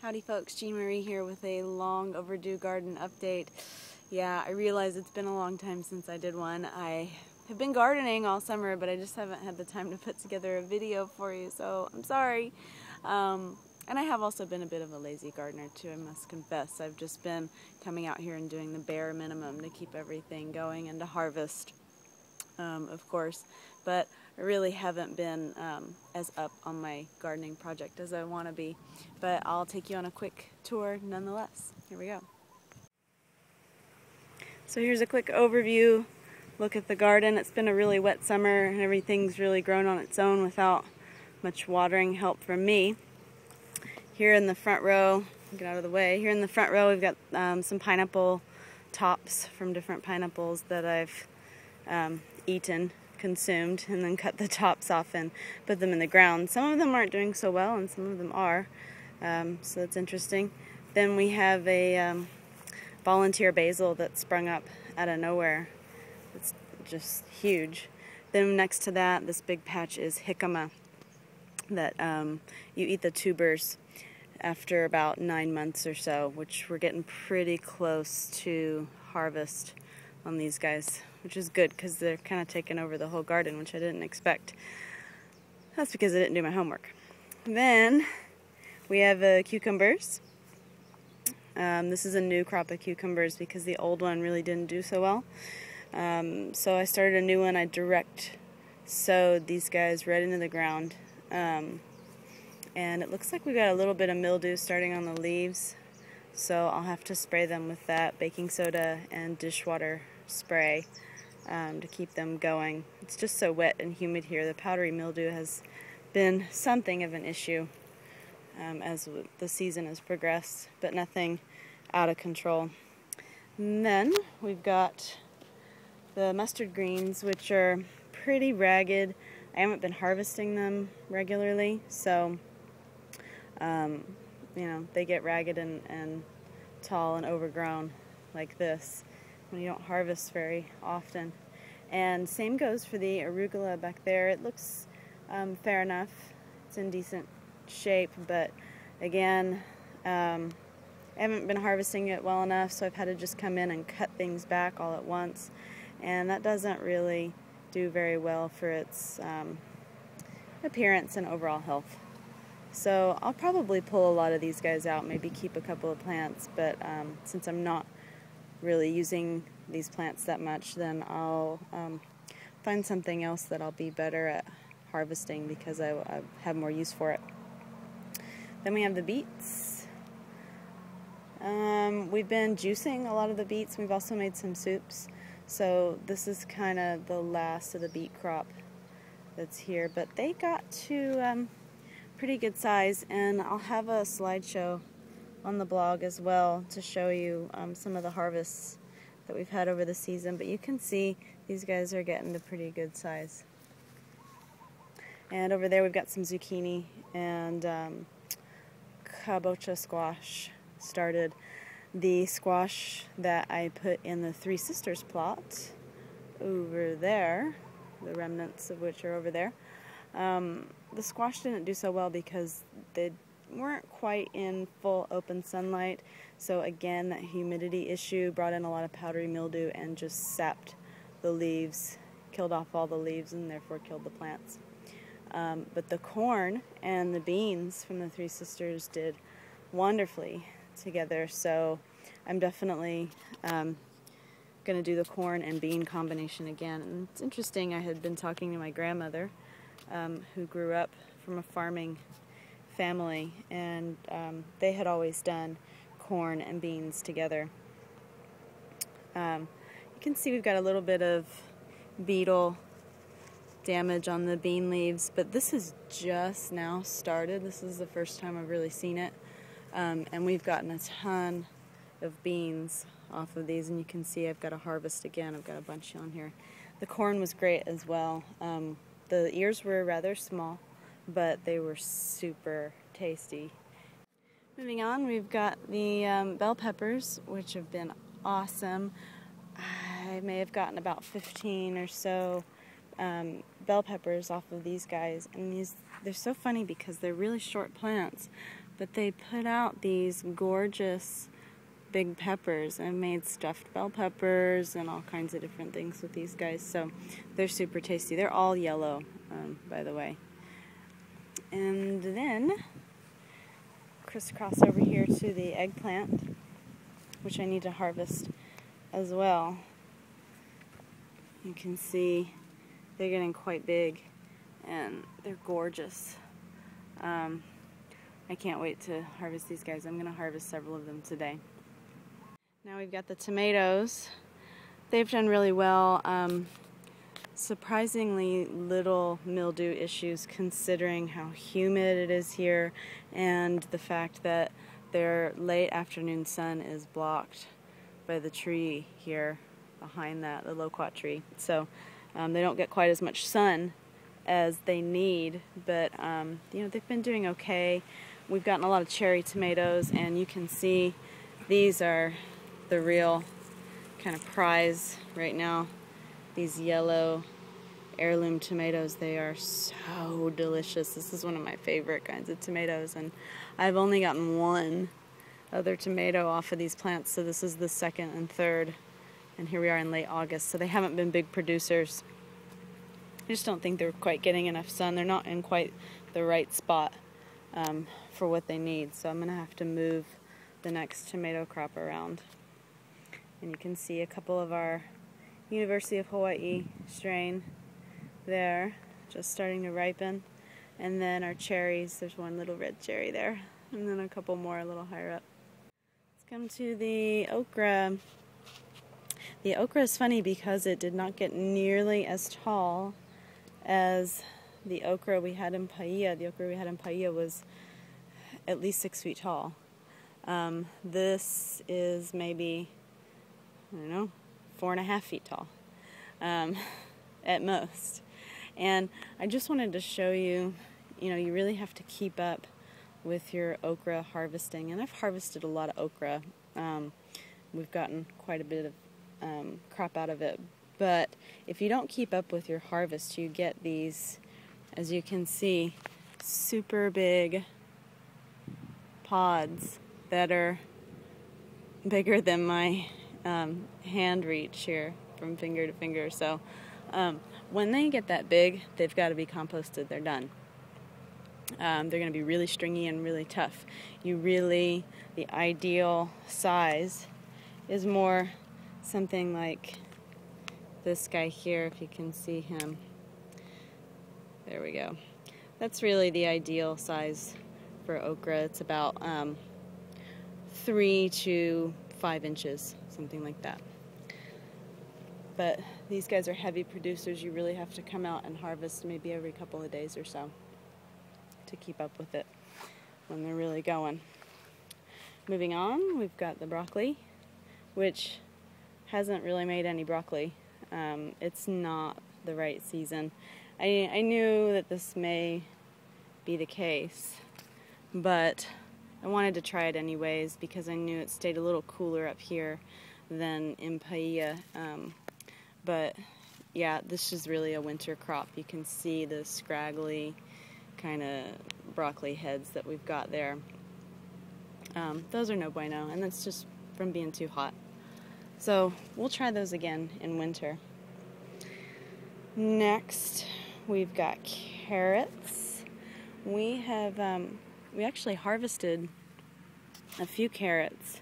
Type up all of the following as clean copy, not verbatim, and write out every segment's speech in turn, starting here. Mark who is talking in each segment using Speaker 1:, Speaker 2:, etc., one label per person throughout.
Speaker 1: Howdy folks, Jean Marie here with a long overdue garden update. Yeah, I realize it's been a long time since I did one. I have been gardening all summer, but I just haven't had the time to put together a video for you, so I'm sorry. And I have also been a bit of a lazy gardener too, I must confess. I've just been coming out here and doing the bare minimum to keep everything going and to harvest, of course. But I really haven't been as up on my gardening project as I want to be. But I'll take you on a quick tour nonetheless. Here we go. So here's a quick overview look at the garden. It's been a really wet summer and everything's really grown on its own without much watering help from me. Here in the front row, get out of the way, here in the front row we've got some pineapple tops from different pineapples that I've consumed, and then cut the tops off and put them in the ground. Some of them aren't doing so well and some of them are, so that's interesting. Then we have a volunteer basil that sprung up out of nowhere. It's just huge. Then next to that, this big patch is jicama that you eat the tubers after about 9 months or so, which we're getting pretty close to harvest on these guys, which is good because they're kind of taking over the whole garden, which I didn't expect. That's because I didn't do my homework. Then we have cucumbers. This is a new crop of cucumbers because the old one really didn't do so well. So I started a new one. I direct sowed these guys right into the ground. And it looks like we got a little bit of mildew starting on the leaves. So I'll have to spray them with that baking soda and dishwater spray to keep them going. It's just so wet and humid here. The powdery mildew has been something of an issue as the season has progressed, but nothing out of control. And then we've got the mustard greens, which are pretty ragged. I haven't been harvesting them regularly, so you know, they get ragged and tall and overgrown like this when you don't harvest very often. And same goes for the arugula back there. It looks fair enough. It's in decent shape, but again, I haven't been harvesting it well enough, so I've had to just come in and cut things back all at once, and that doesn't really do very well for its appearance and overall health. So I'll probably pull a lot of these guys out, maybe keep a couple of plants, but since I'm not really using these plants that much, then I'll find something else that I'll be better at harvesting because I have more use for it. Then we have the beets. We've been juicing a lot of the beets. We've also made some soups. So this is kind of the last of the beet crop that's here, but they got to pretty good size, and I'll have a slideshow on the blog as well to show you some of the harvests that we've had over the season, but you can see these guys are getting to pretty good size. And over there we've got some zucchini and kabocha squash. Started the squash that I put in the Three Sisters plot over there, the remnants of which are over there. The squash didn't do so well because they weren't quite in full open sunlight, so again that humidity issue brought in a lot of powdery mildew and just sapped the leaves, killed off all the leaves, and therefore killed the plants. But the corn and the beans from the Three Sisters did wonderfully together, so I'm definitely going to do the corn and bean combination again. And it's interesting, I had been talking to my grandmother who grew up from a farming family, and they had always done corn and beans together. You can see we've got a little bit of beetle damage on the bean leaves, but this is just now started. This is the first time I've really seen it, and we've gotten a ton of beans off of these, and you can see I've got a harvest again. I've got a bunch on here. The corn was great as well. The ears were rather small, but they were super tasty. Moving on, we've got the bell peppers, which have been awesome. I may have gotten about 15 or so bell peppers off of these guys, and they're so funny because they're really short plants, But they put out these gorgeous big peppers. I've made stuffed bell peppers and all kinds of different things with these guys, so they're super tasty. They're all yellow, by the way. And then crisscross over here to the eggplant, which I need to harvest as well. You can see they're getting quite big and they're gorgeous. I can't wait to harvest these guys. I'm going to harvest several of them today. Now we've got the tomatoes. They've done really well. Surprisingly little mildew issues considering how humid it is here and the fact that their late afternoon sun is blocked by the tree here behind that, the loquat tree. So they don't get quite as much sun as they need, but you know, they've been doing okay. We've gotten a lot of cherry tomatoes, and you can see these are the real kind of prize right now. These yellow heirloom tomatoes, they are so delicious. This is one of my favorite kinds of tomatoes, and I've only gotten one other tomato off of these plants, so this is the second and third, and here we are in late August, so they haven't been big producers. I just don't think they're quite getting enough sun. They're not in quite the right spot for what they need, so I'm going to have to move the next tomato crop around. And you can see a couple of our University of Hawaii strain there, just starting to ripen. And then our cherries, there's one little red cherry there, and then a couple more a little higher up. Let's come to the okra. The okra is funny because it did not get nearly as tall as the okra we had in Paia. The okra we had in Paia was at least 6 feet tall. This is maybe, I don't know, 4.5 feet tall at most. And I just wanted to show you, you know, you really have to keep up with your okra harvesting. And I've harvested a lot of okra. We've gotten quite a bit of crop out of it. But if you don't keep up with your harvest, you get these, as you can see, super big pods that are bigger than my hand reach here from finger to finger. So when they get that big, they've got to be composted. They're done. They're going to be really stringy and really tough. The ideal size is more something like this guy here, if you can see him. There we go. That's really the ideal size for okra. It's about 3 to 5 inches, something like that. But these guys are heavy producers. You really have to come out and harvest maybe every couple of days or so to keep up with it when they're really going. Moving on, we've got the broccoli, which hasn't really made any broccoli. It's not the right season. I knew that this may be the case, but I wanted to try it anyways because I knew it stayed a little cooler up here than in Paia. But yeah, this is really a winter crop. You can see the scraggly kind of broccoli heads that we've got there. Those are no bueno, and that's just from being too hot. So we'll try those again in winter. Next, we've got carrots. We actually harvested a few carrots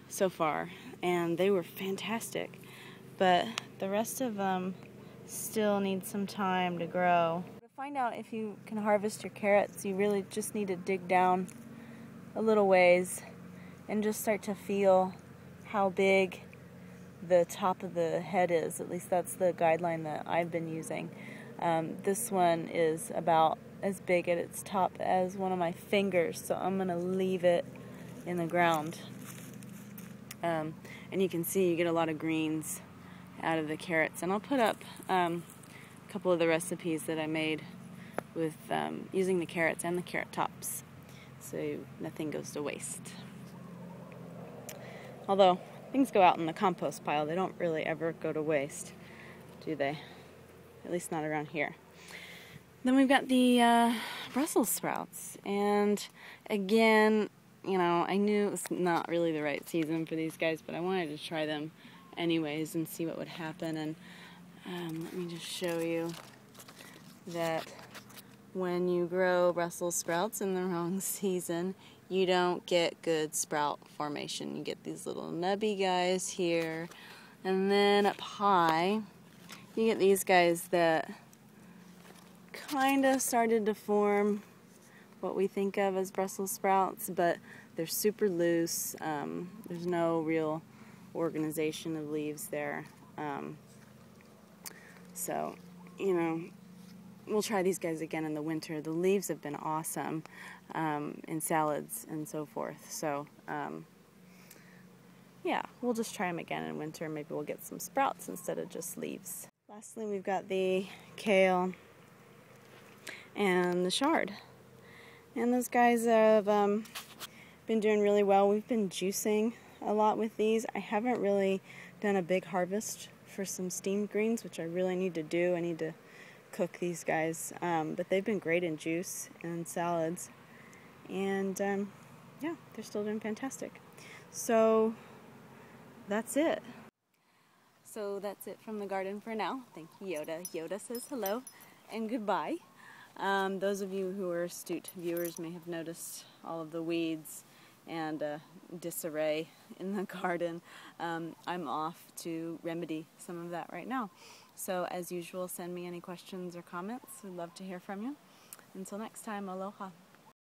Speaker 1: so far, and they were fantastic. But the rest of them still need some time to grow. To find out if you can harvest your carrots, you really just need to dig down a little ways and just start to feel how big the top of the head is. At least that's the guideline that I've been using. This one is about as big at its top as one of my fingers, so I'm going to leave it in the ground. And you can see you get a lot of greens out of the carrots. And I'll put up a couple of the recipes that I made with using the carrots and the carrot tops, so nothing goes to waste. Although things go out in the compost pile, they don't really ever go to waste, do they? At least not around here. Then we've got the Brussels sprouts. And again, you know, I knew it was not really the right season for these guys, but I wanted to try them anyways and see what would happen. And let me just show you that when you grow Brussels sprouts in the wrong season, you don't get good sprout formation. You get these little nubby guys here, and then up high, you get these guys that kind of started to form what we think of as Brussels sprouts, but they're super loose. There's no real organization of leaves there. So, you know, we'll try these guys again in the winter. The leaves have been awesome in salads and so forth. So, yeah, we'll just try them again in winter. Maybe we'll get some sprouts instead of just leaves. Lastly, we've got the kale and the chard. And those guys have been doing really well. We've been juicing a lot with these. I haven't really done a big harvest for some steamed greens, which I really need to do. I need to cook these guys. But they've been great in juice and salads. And yeah, they're still doing fantastic. So that's it. So that's it from the garden for now. Thank you, Yoda. Yoda says hello and goodbye. Those of you who are astute viewers may have noticed all of the weeds and disarray in the garden. I'm off to remedy some of that right now. So as usual, send me any questions or comments. We'd love to hear from you. Until next time, aloha.